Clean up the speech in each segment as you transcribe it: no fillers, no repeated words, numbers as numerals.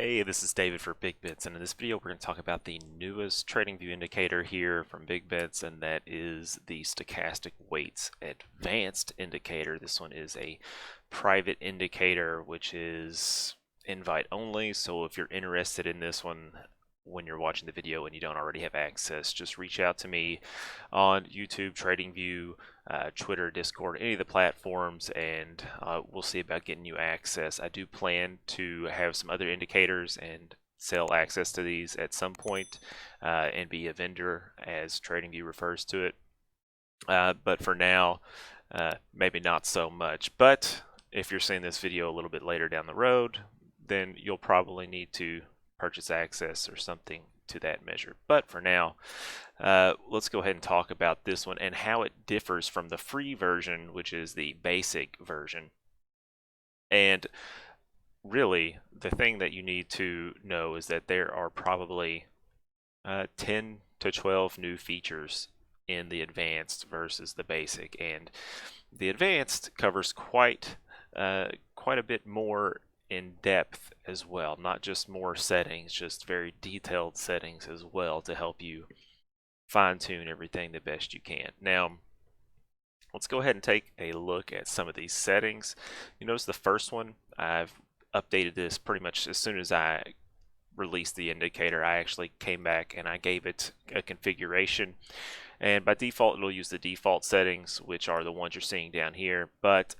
Hey, this is David for BigBits, and in this video we're going to talk about the newest TradingView indicator here from BigBits, and that is the Stochastic Weights Advanced indicator. This one is a private indicator, which is invite only, so if you're interested in this one when you're watching the video and you don't already have access, just reach out to me on YouTube, TradingView, Twitter, Discord, any of the platforms, and we'll see about getting you access. I do plan to have some other indicators and sell access to these at some point and be a vendor as TradingView refers to it. But for now, maybe not so much. But if you're seeing this video a little bit later down the road, then you'll probably need to purchase access or something to that measure. But for now, let's go ahead and talk about this one and how it differs from the free version, which is the basic version. And really, the thing that you need to know is that there are probably 10 to 12 new features in the advanced versus the basic, and the advanced covers quite a bit more in depth as well, not just more settings, just very detailed settings as well to help you fine-tune everything the best you can. Now, let's go ahead and take a look at some of these settings. You notice the first one, I've updated this pretty much as soon as I released the indicator. I actually came back and I gave it a configuration, and by default it'll use the default settings, which are the ones you're seeing down here. But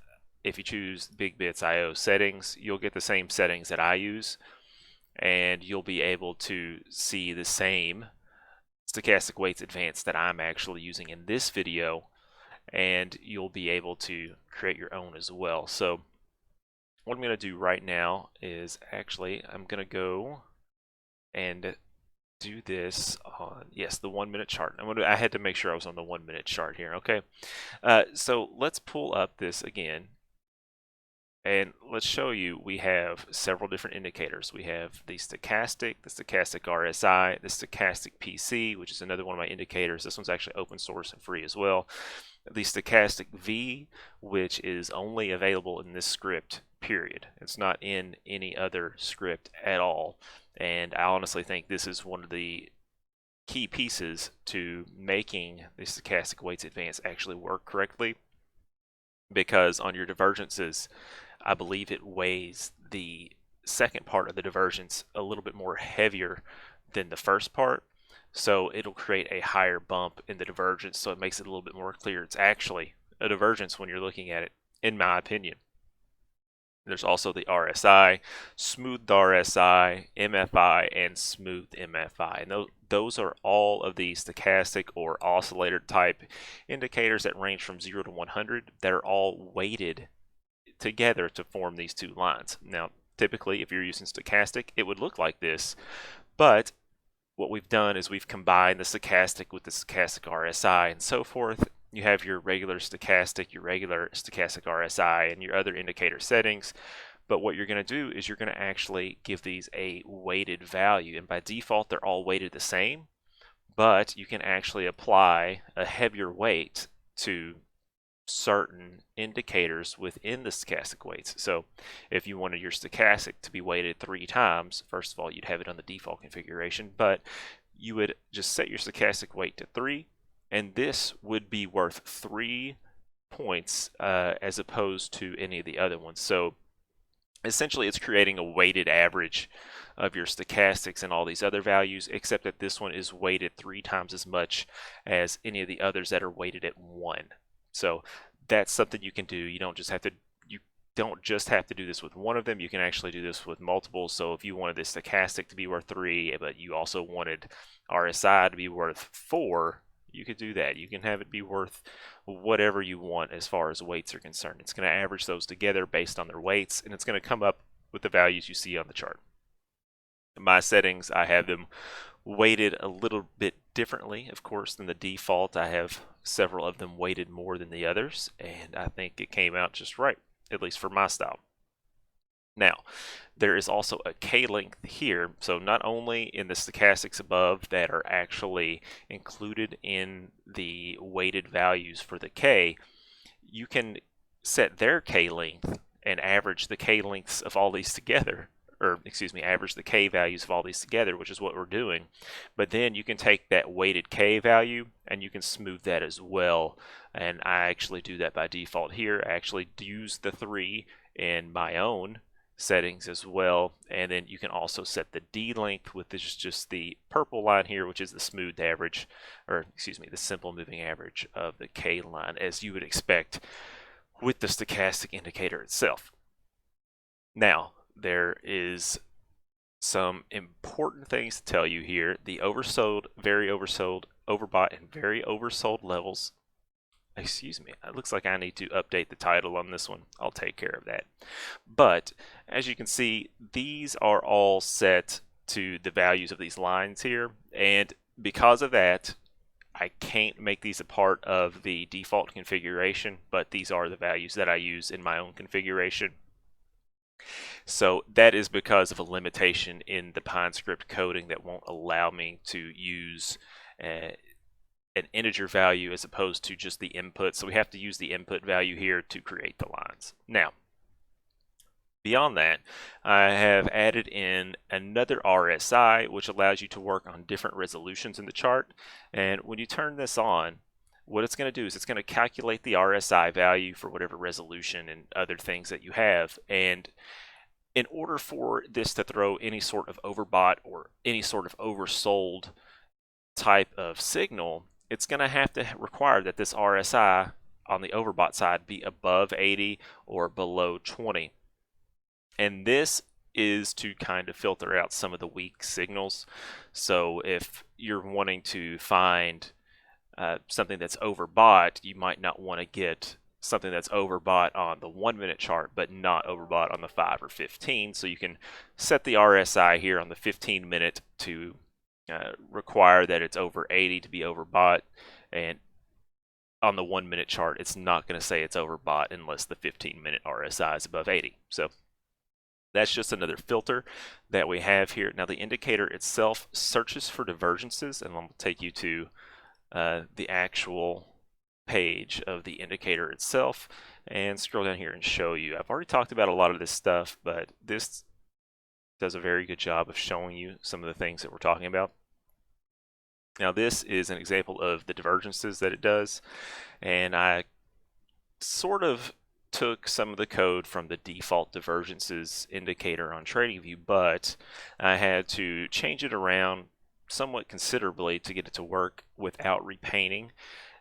if you choose BigBitsIO settings, you'll get the same settings that I use, and you'll be able to see the same Stochastic Weights Advanced that I'm actually using in this video, and you'll be able to create your own as well. So what I'm going to do right now is actually I'm going to go and do this on, yes, the 1 minute chart. I had to make sure I was on the 1 minute chart here. Okay, so let's pull up this again. And let's show you, we have several different indicators. We have the stochastic RSI, the stochastic PC, which is another one of my indicators. This one's actually open source and free as well. The stochastic V, which is only available in this script, period. It's not in any other script at all. And I honestly think this is one of the key pieces to making the Stochastic Weights Advanced actually work correctly, because on your divergences, I believe it weighs the second part of the divergence a little bit more heavier than the first part. So it'll create a higher bump in the divergence, so it makes it a little bit more clear. It's actually a divergence when you're looking at it, in my opinion. There's also the RSI, smoothed RSI, MFI, and smoothed MFI. And those are all of the stochastic or oscillator type indicators that range from 0 to 100 that are all weighted together to form these two lines. Now, typically, if you're using stochastic, it would look like this, but what we've done is we've combined the stochastic with the stochastic RSI and so forth. You have your regular stochastic RSI, and your other indicator settings. But what you're going to do is you're going to actually give these a weighted value, and by default they're all weighted the same, but you can actually apply a heavier weight to certain indicators within the stochastic weights. So if you wanted your stochastic to be weighted 3 times, first of all, you'd have it on the default configuration, but you would just set your stochastic weight to 3, and this would be worth 3 points as opposed to any of the other ones. So essentially it's creating a weighted average of your stochastics and all these other values, except that this one is weighted 3 times as much as any of the others that are weighted at 1. So that's something you can do. You don't just have to do this with one of them. You can actually do this with multiple. So if you wanted the stochastic to be worth 3, but you also wanted RSI to be worth 4, you could do that. You can have it be worth whatever you want as far as weights are concerned. It's going to average those together based on their weights, and it's going to come up with the values you see on the chart. In my settings, I have them weighted a little bit differently, of course, than the default. I have several of them weighted more than the others, and I think it came out just right, at least for my style. Now, there is also a K length here, so not only in the stochastics above that are actually included in the weighted values for the K, you can set their K length and average the K lengths of all these together or excuse me, average the K values of all these together, which is what we're doing. But then you can take that weighted K value and you can smooth that as well. And I actually do that by default here. I actually use the 3 in my own settings as well. And then you can also set the D length, with this just the purple line here, which is the smooth average, or excuse me, the simple moving average of the K line, as you would expect with the stochastic indicator itself. Now, there is some important things to tell you here. The oversold, very oversold, overbought, and very oversold levels. Excuse me, it looks like I need to update the title on this one. I'll take care of that. But as you can see, these are all set to the values of these lines here. And because of that, I can't make these a part of the default configuration, but these are the values that I use in my own configuration. So that is because of a limitation in the PineScript coding that won't allow me to use an integer value as opposed to just the input. So we have to use the input value here to create the lines. Now, beyond that, I have added in another RSI, which allows you to work on different resolutions in the chart. And when you turn this on, what it's going to do is it's going to calculate the RSI value for whatever resolution and other things that you have. And in order for this to throw any sort of overbought or any sort of oversold type of signal, it's going to have to require that this RSI on the overbought side be above 80 or below 20. And this is to kind of filter out some of the weak signals. So if you're wanting to find something that's overbought, you might not want to get something that's overbought on the 1 minute chart but not overbought on the 5 or 15. So you can set the RSI here on the 15 minute to require that it's over 80 to be overbought, and on the 1 minute chart it's not going to say it's overbought unless the 15-minute RSI is above 80. So that's just another filter that we have here. Now the indicator itself searches for divergences, and I'll take you to the actual page of the indicator itself and scroll down here and show you. I've already talked about a lot of this stuff, but this does a very good job of showing you some of the things that we're talking about. Now this is an example of the divergences that it does, and I sort of took some of the code from the default divergences indicator on TradingView, but I had to change it around somewhat considerably to get it to work without repainting.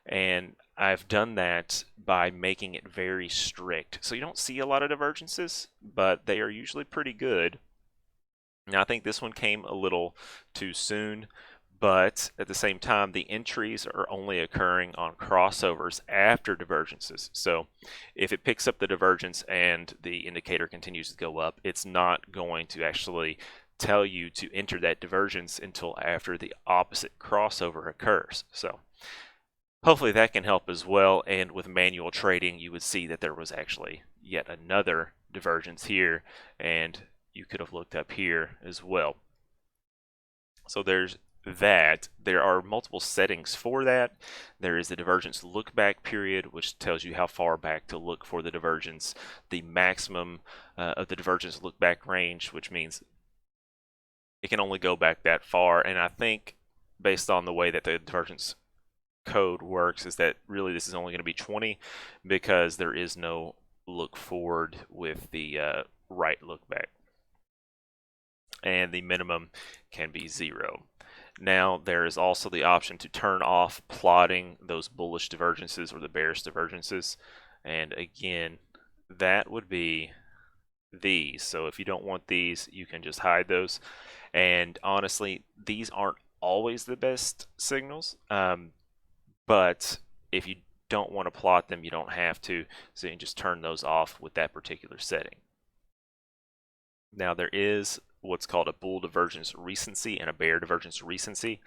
And I've done that by making it very strict. So you don't see a lot of divergences, but they are usually pretty good. Now I think this one came a little too soon, but at the same time, the entries are only occurring on crossovers after divergences. So if it picks up the divergence and the indicator continues to go up, it's not going to actually tell you to enter that divergence until after the opposite crossover occurs. So hopefully that can help as well. And with manual trading, you would see that there was actually yet another divergence here, and you could have looked up here as well. So there's that. There are multiple settings for that. There is the divergence look back period, which tells you how far back to look for the divergence. The maximum of the divergence look back range, which means it can only go back that far. And I think based on the way that the divergence code works is that really this is only going to be 20 because there is no look forward with the right look back. And the minimum can be 0. Now there is also the option to turn off plotting those bullish divergences or the bearish divergences, and again that would be these. So if you don't want these, you can just hide those. And honestly, these aren't always the best signals, but if you don't want to plot them, you don't have to, so you can just turn those off with that particular setting. Now there is what's called a bull divergence recency and a bear divergence recency.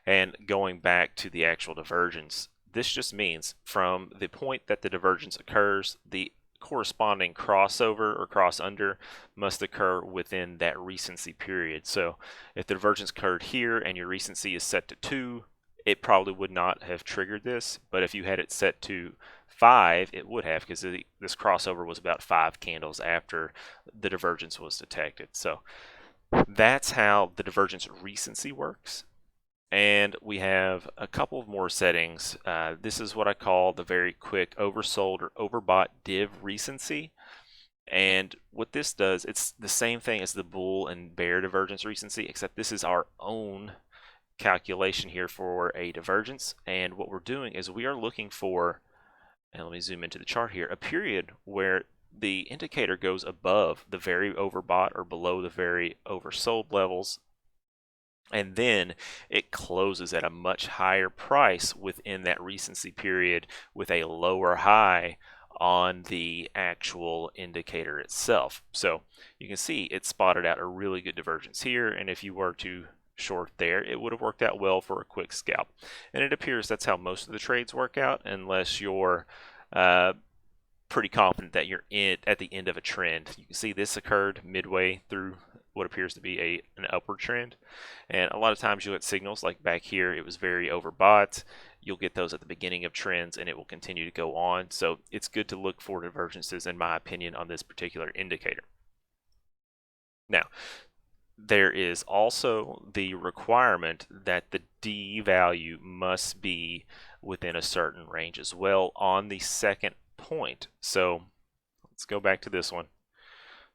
And going back to the actual divergence, this just means from the point that the divergence occurs, the corresponding crossover or cross under must occur within that recency period. So if the divergence occurred here and your recency is set to 2, it probably would not have triggered this, but if you had it set to 5, it would have, because this crossover was about 5 candles after the divergence was detected. So that's how the divergence recency works. And we have a couple of more settings. This is what I call the very quick oversold or overbought div recency. And what this does, it's the same thing as the bull and bear divergence recency, except this is our own calculation here for a divergence. And what we're doing is we are looking for, and let me zoom into the chart here, a period where the indicator goes above the very overbought or below the very oversold levels, and then it closes at a much higher price within that recency period with a lower high on the actual indicator itself. So you can see it spotted out a really good divergence here, and if you were to short there, it would have worked out well for a quick scalp. And it appears that's how most of the trades work out, unless you're pretty confident that you're at the end of a trend. You can see this occurred midway through what appears to be an upward trend, and a lot of times you'll get signals like back here it was very overbought. You'll get those at the beginning of trends and it will continue to go on. So it's good to look for divergences, in my opinion, on this particular indicator. Now, there is also the requirement that the D value must be within a certain range as well on the second point. So let's go back to this one.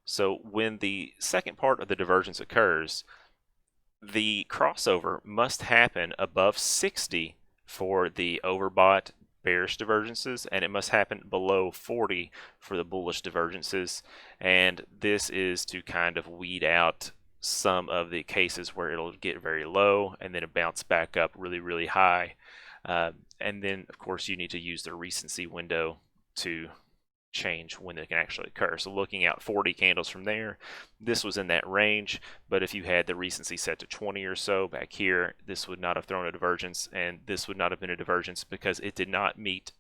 So when the second part of the divergence occurs, the crossover must happen above 60 for the overbought bearish divergences, and it must happen below 40 for the bullish divergences. And this is to kind of weed out some of the cases where it'll get very low and then it bounce back up really, really high. And then, of course, you need to use the recency window to change when it can actually occur. So looking at 40 candles from there, this was in that range, but if you had the recency set to 20 or so back here, this would not have thrown a divergence, and this would not have been a divergence because it did not meet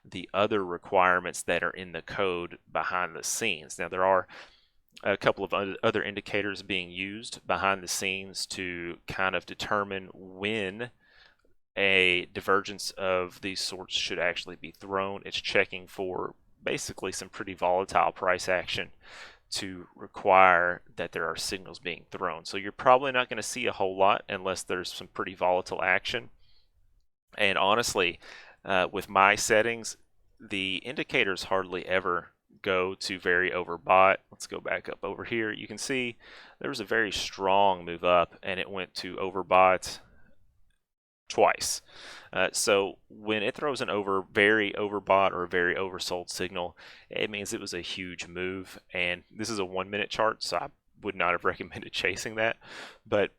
the other requirements that are in the code behind the scenes. Now, there are a couple of other indicators being used behind the scenes to kind of determine when a divergence of these sorts should actually be thrown. It's checking for basically some pretty volatile price action to require that there are signals being thrown. So you're probably not going to see a whole lot unless there's some pretty volatile action. And honestly, with my settings, the indicators hardly ever go to very overbought. Let's go back up over here. You can see there was a very strong move up and it went to overbought twice. So when it throws an very overbought or very oversold signal, it means it was a huge move. And this is a 1 minute chart, so I would not have recommended chasing that. But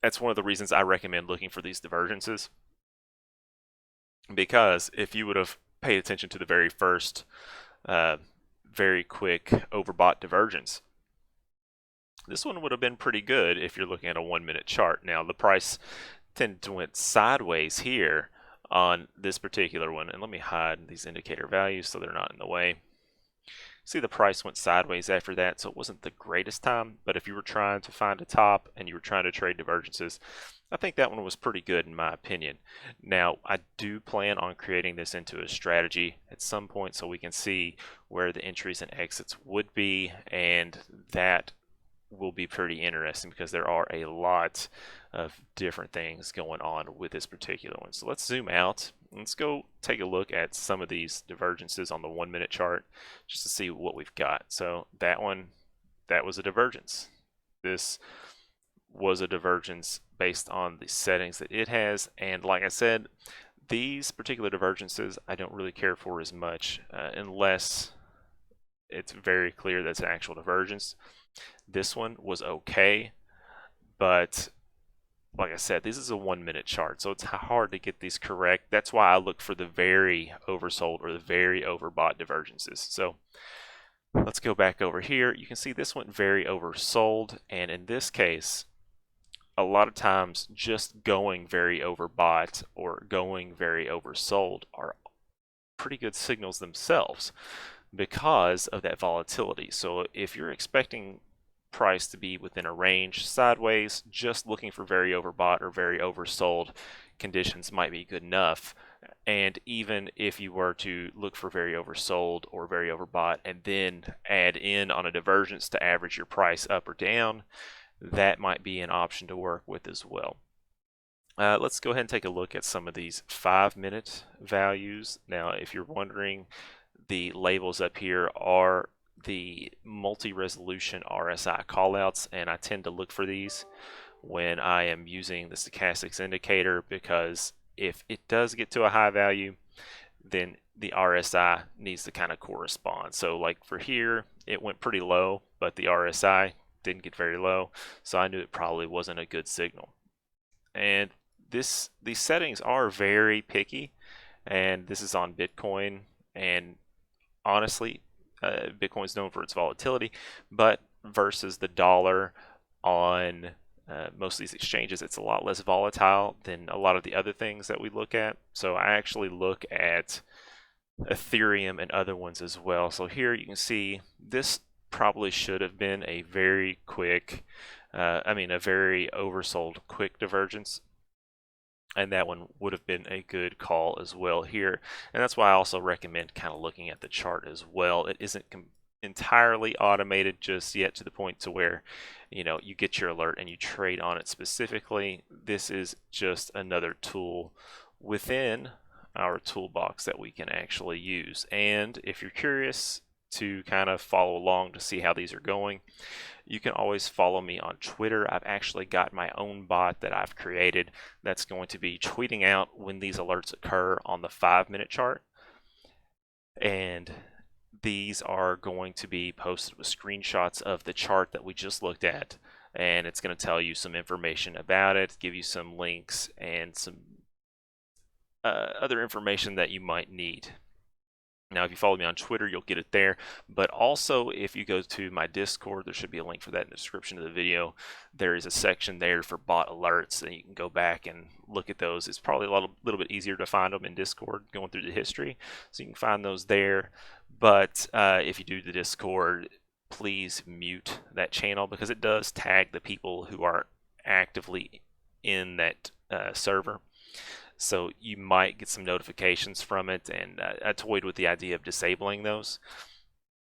that's one of the reasons I recommend looking for these divergences. Because if you would have paid attention to the very first very quick overbought divergence, this one would have been pretty good if you're looking at a 1 minute chart. Now the price tended to went sideways here on this particular one, and let me hide these indicator values so they're not in the way. See, the price went sideways after that, so it wasn't the greatest time, but if you were trying to find a top and you were trying to trade divergences, I think that one was pretty good in my opinion. Now, I do plan on creating this into a strategy at some point so we can see where the entries and exits would be, and that will be pretty interesting because there are a lot of different things going on with this particular one. So let's zoom out. Let's go take a look at some of these divergences on the 1 minute chart just to see what we've got. So that one, that was a divergence. This was a divergence based on the settings that it has, and like I said, these particular divergences I don't really care for as much unless it's very clear that's an actual divergence. This one was okay, but like I said, this is a 1 minute chart, so it's hard to get these correct. That's why I look for the very oversold or the very overbought divergences. So let's go back over here. You can see this went very oversold, and in this case, a lot of times just going very overbought or going very oversold are pretty good signals themselves because of that volatility. So if you're expecting price to be within a range sideways, just looking for very overbought or very oversold conditions might be good enough And even if you were to look for very oversold or very overbought and then add in on a divergence to average your price up or down, that might be an option to work with as well. Let's go ahead and take a look at some of these 5-minute values. Now, if you're wondering, the labels up here are the multi-resolution RSI callouts, and I tend to look for these when I am using the stochastics indicator, because if it does get to a high value, then the RSI needs to kind of correspond. So like for here, it went pretty low, but the RSI didn't get very low, so I knew it probably wasn't a good signal. And these settings are very picky, and this is on Bitcoin, and honestly, Bitcoin's known for its volatility, but versus the dollar on most of these exchanges, it's a lot less volatile than a lot of the other things that we look at. So I actually look at Ethereum and other ones as well. So here you can see this probably should have been a very quick, a very oversold quick divergence. And that one would have been a good call as well here. And that's why I also recommend kind of looking at the chart as well. It isn't entirely automated just yet to the point to where, you get your alert and you trade on it specifically. This is just another tool within our toolbox that we can actually use. And if you're curious to kind of follow along to see how these are going, you can always follow me on Twitter. I've actually got my own bot that I've created that's going to be tweeting out when these alerts occur on the 5-minute chart. And these are going to be posted with screenshots of the chart that we just looked at. And it's going to tell you some information about it, give you some links and some other information that you might need. Now, if you follow me on Twitter, you'll get it there. But also, if you go to my Discord, there should be a link for that in the description of the video. There is a section there for bot alerts, and you can go back and look at those. It's probably a little bit easier to find them in Discord, going through the history. So you can find those there. But if you do the Discord, please mute that channel, because it does tag the people who are actively in that server. So you might get some notifications from it, and I toyed with the idea of disabling those.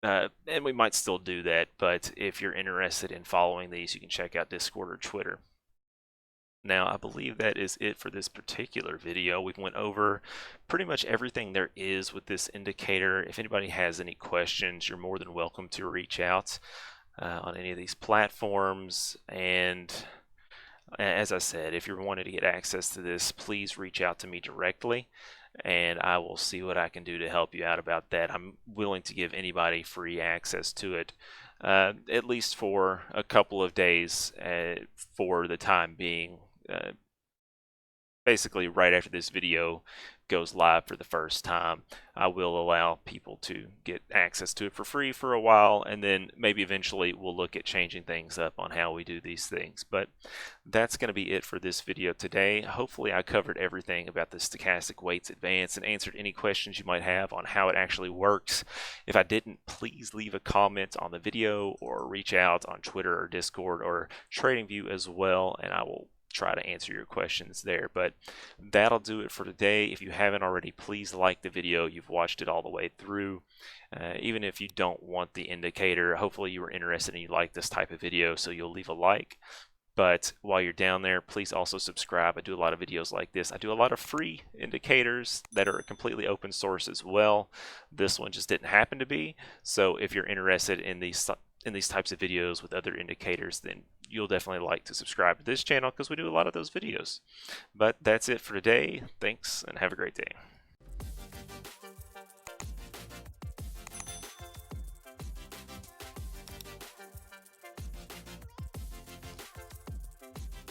And we might still do that, but if you're interested in following these, you can check out Discord or Twitter. Now, I believe that is it for this particular video. We've went over pretty much everything there is with this indicator. If anybody has any questions, you're more than welcome to reach out on any of these platforms. And as I said, if you're wanting to get access to this, please reach out to me directly, and I will see what I can do to help you out about that. I'm willing to give anybody free access to it, at least for a couple of days for the time being. Basically, right after this video goes live for the first time, I will allow people to get access to it for free for a while, and then maybe eventually we'll look at changing things up on how we do these things. But that's going to be it for this video today. Hopefully I covered everything about the Stochastic Weights Advanced and answered any questions you might have on how it actually works. If I didn't, please leave a comment on the video or reach out on Twitter or Discord or TradingView as well, and I will try to answer your questions there. But that'll do it for today. If you haven't already, please like the video. You've watched it all the way through. Even if you don't want the indicator, hopefully you were interested and you like this type of video, so you'll leave a like. But while you're down there, please also subscribe. I do a lot of videos like this. I do a lot of free indicators that are completely open source as well. This one just didn't happen to be. So if you're interested in these types of videos with other indicators, then you'll definitely like to subscribe to this channel, because we do a lot of those videos. But that's it for today. Thanks, and have a great day.